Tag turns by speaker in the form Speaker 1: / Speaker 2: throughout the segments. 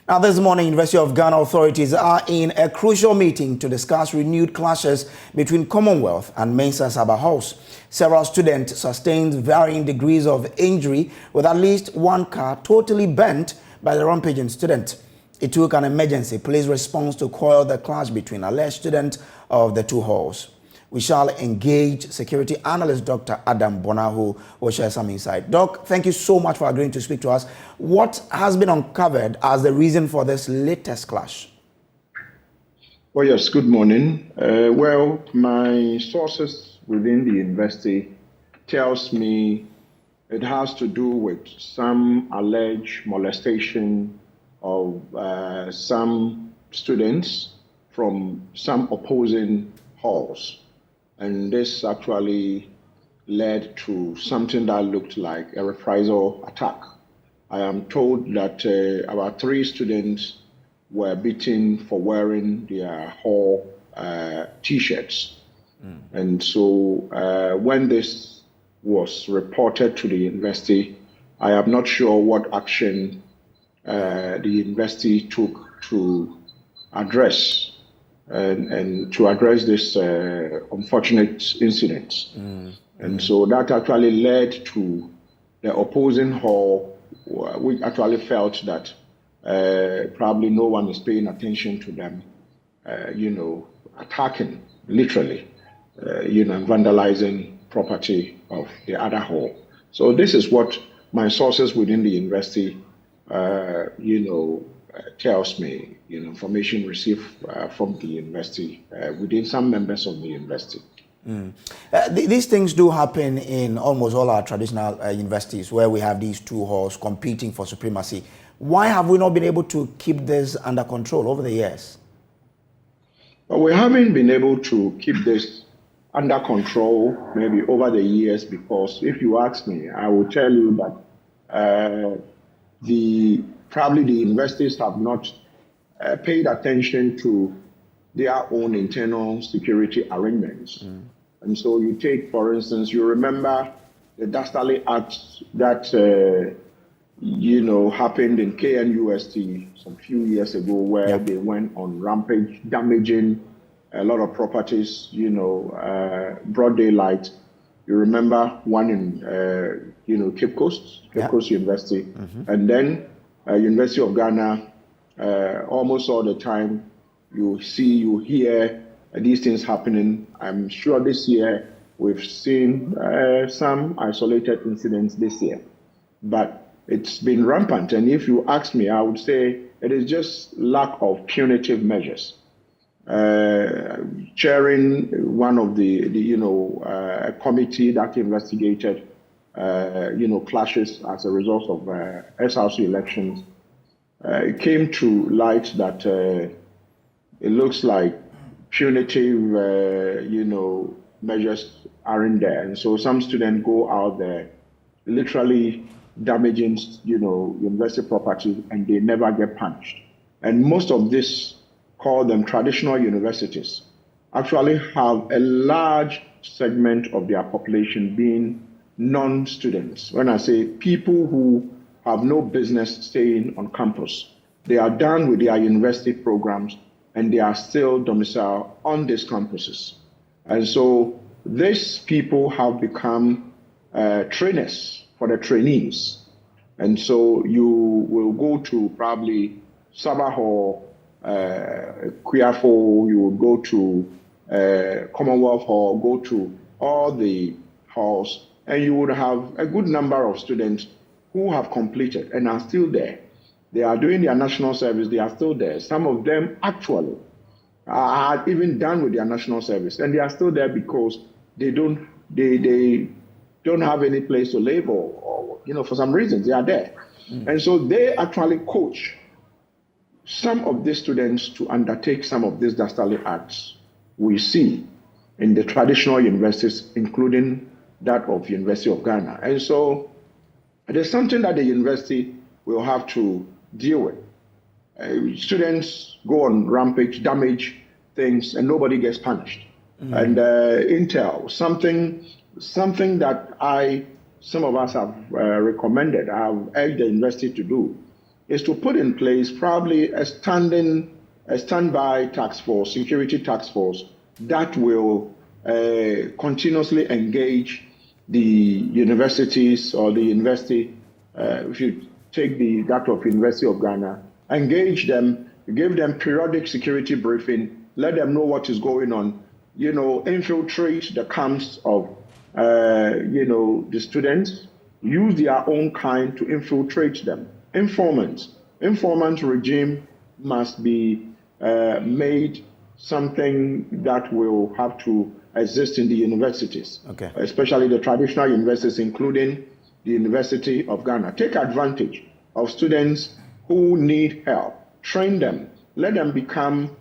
Speaker 1: Now, this morning, University of Ghana authorities are in a crucial meeting to discuss renewed clashes between Commonwealth and Mensah Sarbah Clash. Several students sustained varying degrees of injury, with at least one car totally bent by the rampaging student. It took an emergency police response to quell the clash between alleged students of the two halls. We shall engage security analyst Dr. Adam Bonahoo, who will share some insight. Doc, thank you so much for agreeing to speak to us. What has been uncovered as the reason for this latest clash?
Speaker 2: Well, yes, good morning. Well, my sources within the university tells me it has to do with some alleged molestation of some students from some opposing halls. And this actually led to something that looked like a reprisal attack. I am told that about 3 students were beaten for wearing their hall T-shirts. And so when this was reported to the university, I am not sure what action the university took to address and to address this unfortunate incident. And so that actually led to the opposing hall, which actually felt that probably no one is paying attention to them, attacking, literally, and vandalizing property of the other hall. So this is what my sources within the university, tells me, information received from the university, within some members of the university.
Speaker 1: These things do happen in almost all our traditional universities where we have these two halls competing for supremacy. Why have we not been able to keep this under control over the years?
Speaker 2: Well, we haven't been able to keep this under control maybe over the years because if you ask me, I will tell you that probably the universities have not paid attention to their own internal security arrangements. And so you take, for instance, you remember the Dastardly Act that, happened in KNUST some few years ago where they went on rampage, damaging a lot of properties, broad daylight. You remember one in Cape Coast University. And then University of Ghana, almost all the time, you hear these things happening. I'm sure this year we've seen some isolated incidents this year, but it's been rampant. And if you ask me, I would say it is just lack of punitive measures. Chairing one of the committee that investigated clashes as a result of SRC elections, it came to light that it looks like punitive, measures aren't there. And so some students go out there literally damaging, university property and they never get punished. And most of this, call them traditional universities, actually have a large segment of their population being non-students. When I say people who have no business staying on campus, they are done with their university programs and they are still domiciled on these campuses. And so these people have become trainers for the trainees. And so you will go to probably Sarbah Hall, Kwiafo, you will go to Commonwealth Hall, go to all the halls, and you would have a good number of students who have completed and are still there. They are doing their national service, they are still there. Some of them actually are even done with their national service, and they are still there because they don't have any place to live or for some reasons they are there. And so they actually coach some of these students to undertake some of these dastardly acts we see in the traditional universities, including that of University of Ghana. And so there's something that the university will have to deal with. Students go on rampage, damage things, and nobody gets punished. And Intel, something that some of us have recommended, I have urged the university to do, is to put in place probably a standby task force, security task force, that will continuously engage the universities or the university. If you take that of University of Ghana, engage them, give them periodic security briefing, let them know what is going on, infiltrate the camps of, the students, use their own kind to infiltrate them. Informant regime must be made something that will have to exist in the universities, especially the traditional universities, including the University of Ghana. Take advantage of students who need help, train them, let them become,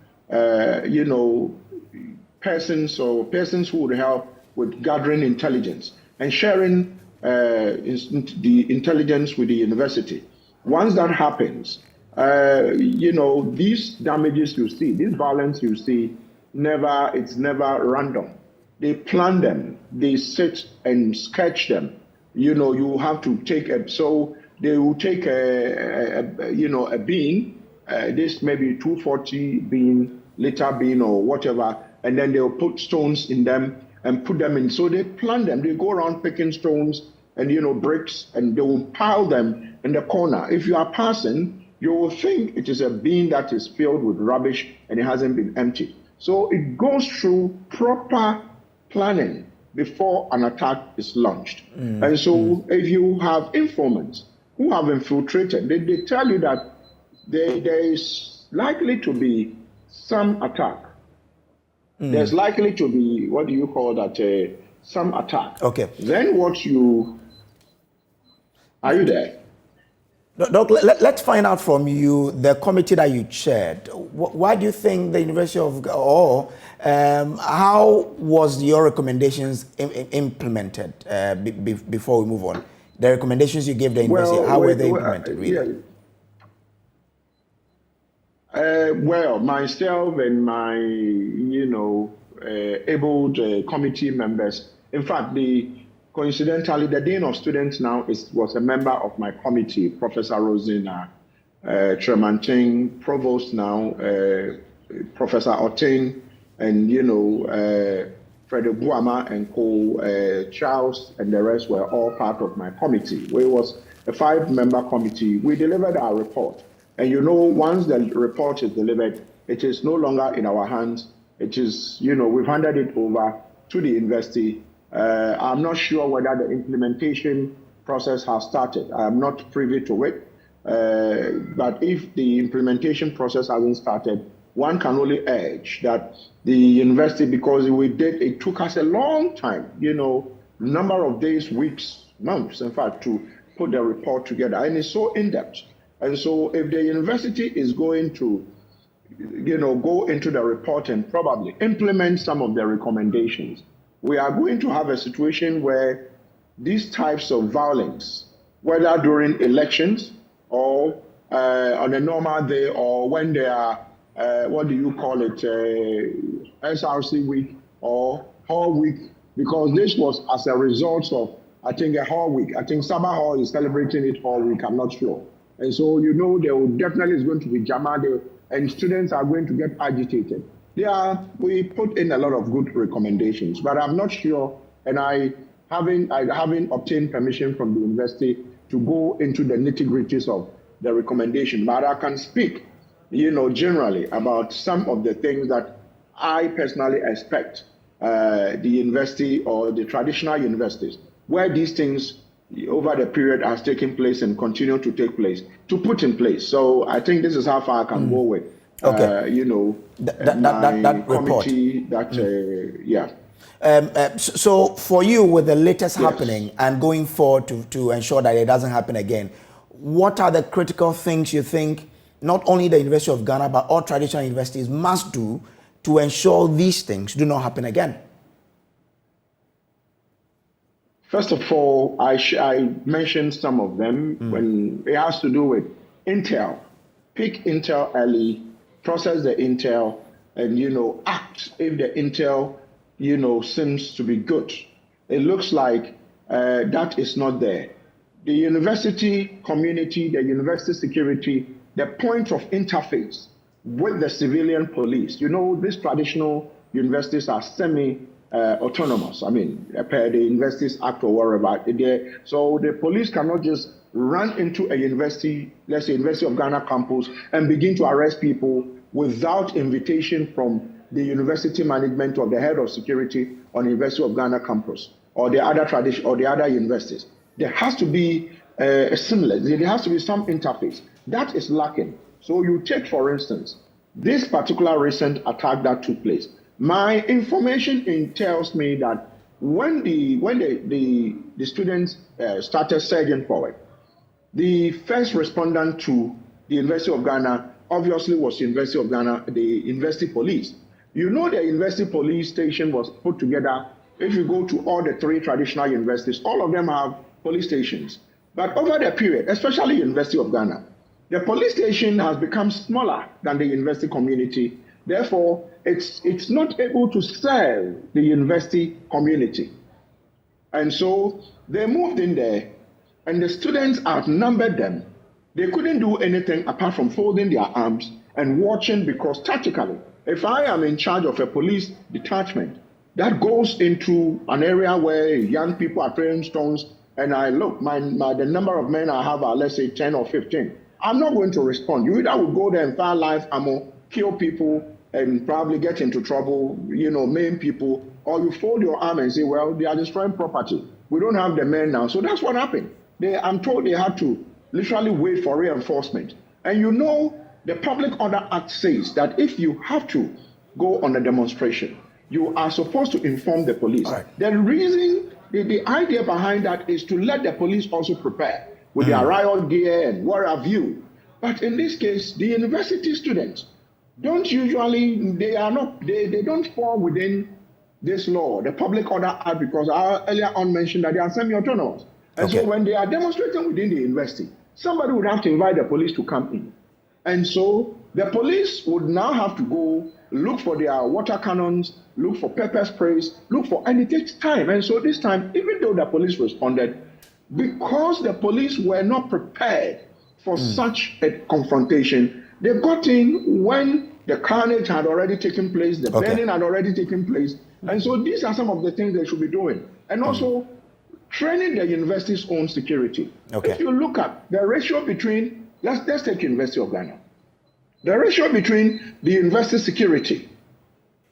Speaker 2: persons who would help with gathering intelligence and sharing the intelligence with the university. Once that happens, these damages you see, this violence you see, it's never random. They plan them, they sit and sketch them. You have to take so they will take a bean, this maybe 240 bean, liter bean or whatever, and then they'll put stones in them and put them in. So they plan them. They go around picking stones and bricks, and they will pile them in the corner. If you are passing, you will think it is a bin that is filled with rubbish and it hasn't been emptied. So it goes through proper planning before an attack is launched. And so if you have informants who have infiltrated, they tell you that there is likely to be some attack. There's likely to be, what do you call that, some attack.
Speaker 1: Okay.
Speaker 2: Then are you there?
Speaker 1: Doc, let's find out from you, the committee that you chaired. Why do you think the University of, how was your recommendations implemented before we move on? The recommendations you gave the university, how were they implemented? Really?
Speaker 2: Well, myself and my, abled committee members, in fact, coincidentally, the Dean of Students now was a member of my committee, Professor Rosina Tremantin, Provost now, Professor Oting, and, Frederick Buama and Charles and the rest were all part of my committee. We was a 5-member committee. We delivered our report. And once the report is delivered, it is no longer in our hands. It is, we've handed it over to the university. I'm not sure whether the implementation process has started. I'm not privy to it. But if the implementation process hasn't started, one can only urge that the university, because it took us a long time, number of days, weeks, months, in fact, to put the report together. And it's so in-depth. And so if the university is going to, go into the report and probably implement some of the recommendations, we are going to have a situation where these types of violence, whether during elections or on a normal day or when they are, SRC week or Hall week, because this was as a result of, I think, a Hall week. I think Sarbah Hall is celebrating it Hall week, I'm not sure. And so, there definitely is going to be drama there, and students are going to get agitated. We put in a lot of good recommendations, but I'm not sure, and I haven't obtained permission from the university to go into the nitty-gritties of the recommendation, but I can speak, generally about some of the things that I personally expect the university or the traditional universities, where these things over the period has taken place and continue to take place, to put in place. So I think this is how far I can go with,
Speaker 1: that
Speaker 2: committee,
Speaker 1: report. So for you, with the latest happening and going forward to ensure that it doesn't happen again, what are the critical things you think not only the University of Ghana, but all traditional universities must do to ensure these things do not happen again?
Speaker 2: First of all, I mentioned some of them when it has to do with intel. Pick intel early, process the intel, and, act if the intel, seems to be good. It looks like that is not there. the university community, the university security, the point of interface with the civilian police. You know, these traditional universities are semi-autonomous. I mean, per the Universities Act or wherever. So the police cannot just run into a university, let's say University of Ghana campus, and begin to arrest people without invitation from the university management or the head of security on the University of Ghana campus or the other tradition or the other universities. There has to be a seamless. There has to be some interface. That is lacking. So you take, for instance, this particular recent attack that took place. My information tells me that when the students started surging forward, the first respondent to the University of Ghana obviously was the University of Ghana, the university police. You know, the university police station was put together. If you go to all the 3 traditional universities, all of them have police stations. But over the period, especially University of Ghana, the police station has become smaller than the university community. Therefore, it's not able to serve the university community. And so they moved in there, and the students outnumbered them. They couldn't do anything apart from folding their arms and watching, because tactically, if I am in charge of a police detachment that goes into an area where young people are throwing stones, and I look, the number of men I have are, let's say, 10 or 15, I'm not going to respond. You either would go there and fire live ammo, kill people, and probably get into trouble, you know, maim people, or you fold your arm and say, well, they are destroying property. We don't have the men now. So that's what happened. I'm told they had to literally wait for reinforcement. And you know, the Public Order Act says that if you have to go on a demonstration, you are supposed to inform the police. Right. The reason, the idea behind that is to let the police also prepare with their riot gear and what have you. But in this case, the university students don't usually, they don't fall within this law, the Public Order Act, because I earlier on mentioned that they are semi-autonomous. And so when they are demonstrating within the university, somebody would have to invite the police to come in. And so the police would now have to go look for their water cannons, look for pepper sprays, and it takes time. And so this time, even though the police responded, because the police were not prepared for such a confrontation, they got in when the carnage had already taken place, the burning had already taken place. And so these are some of the things they should be doing. And also training the university's own security. If you look at the ratio between, let's take University of Ghana. The ratio between the university security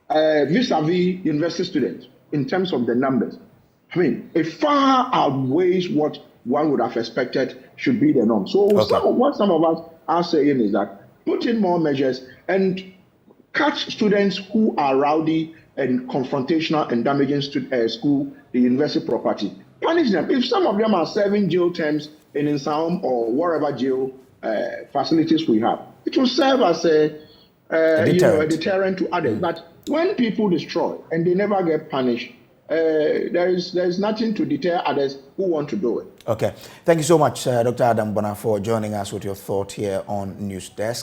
Speaker 2: vis-a-vis university students in terms of the numbers, I mean, it far outweighs what one would have expected should be the norm. So what some of us are saying is that put in more measures and catch students who are rowdy and confrontational and damaging school, the university property. Punish them. If some of them are serving jail terms in Insaum or wherever jail facilities we have, it will serve as a deterrent to others. But when people destroy and they never get punished, there is nothing to deter others who want to do it.
Speaker 1: Okay. Thank you so much, Dr. Adam Bonahoo, for joining us with your thought here on News Desk.